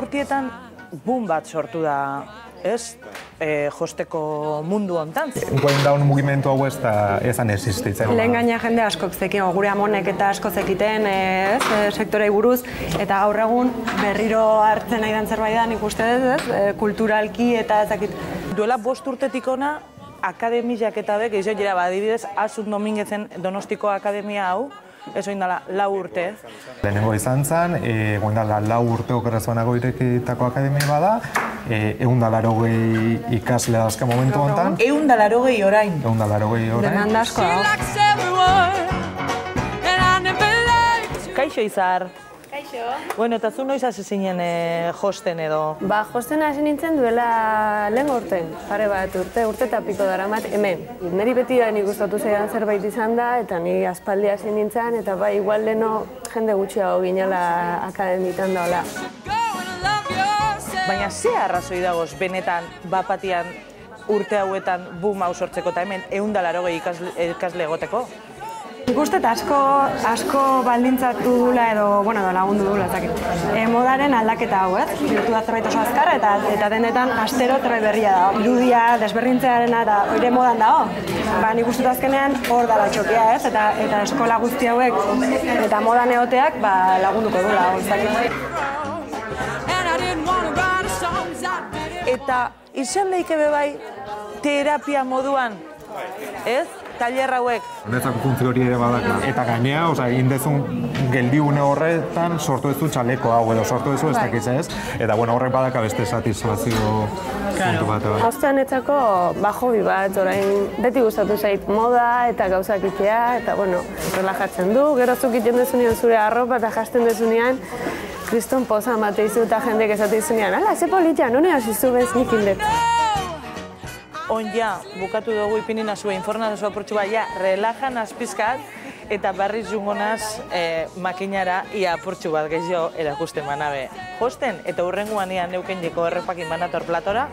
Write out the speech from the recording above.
urtietan boom bat sortu da, ez? Josteko mundu hontan. Wind down mugimendu hau ez da ezan existitzen. Lehen gaina jende askok zekin, gure amonek eta asko zekiten sektorei buruz, eta gaur egun berriro hartzen nahi dan zerbait da, nik uste dut, kulturalki eta ezakit. Duela 5 urtetik ona, akademiak eta bek, izan jera, adibidez, Asun Dominguezen Donostiko akademia hau, ez oin dala 4 urte. Lehenengo izan zen, dala 4 urte okerrezuanago irekitako akademia bada, 180 ikasle dazka momentu honetan. 180 orain. 180 orain. Demanda asko hau. Kaixo Izar. Kaixo. Bueno, eta zu noiz hasi zinen josten edo? Josten hasi nintzen duela lehen urten, pare bat urte eta piko daramat hemen. Neri beti da nik gustatu zaidan zerbait izan da, eta ni aspaldi hasi nintzen, eta bai, igual leno jende gutxiago ginela akademitan da hola. Baina ze arrazoi dagoz benetan bapatian urte hauetan boom hau sortzeko eta hemen 180 ikasle egoteko? Nik uste asko baldintzatu dula edo lagundu dula, ezakit. Modaren aldaketa hau, ez? Bihurtu da zerbait oso azkarra eta denetan astero zerbait berria da. Irudia, desberdintzearena eta hori modan dago. Nik uste azkenean hor dala txokia, ez? Eta eskola guzti hauek eta modan egoteak lagunduko dula, ezakit. Eta izan leike bai terapia moduan, ez? Tailer hauek. Netzako funtzio hori ere badaka. Eta gainea, indezun geldiune horretan sortu ez du txaleko hau edo sortu ez du ez dakiz ez. Eta horrek badaka beste satisfazio puntu bat. Jostean netzako hobi bat, orain beti gustatu zait moda eta gauzak itea, eta relajatzen du. Gero zuk iten dezunean zure arropa eta jasten dezunean, kriston poza amateizu eta jendek esatezunean, ala, ze politia, nune hasi zu bez nik indet. Ja, bukatu dugu ipinina zuen informazioa apurtxu ja, relajan azpizkat eta berriz jungonaz makinara ia apurtxu bat gehiago erakusten manabe. Josten eta hurrengoan neuken jeko errepakin banator platora.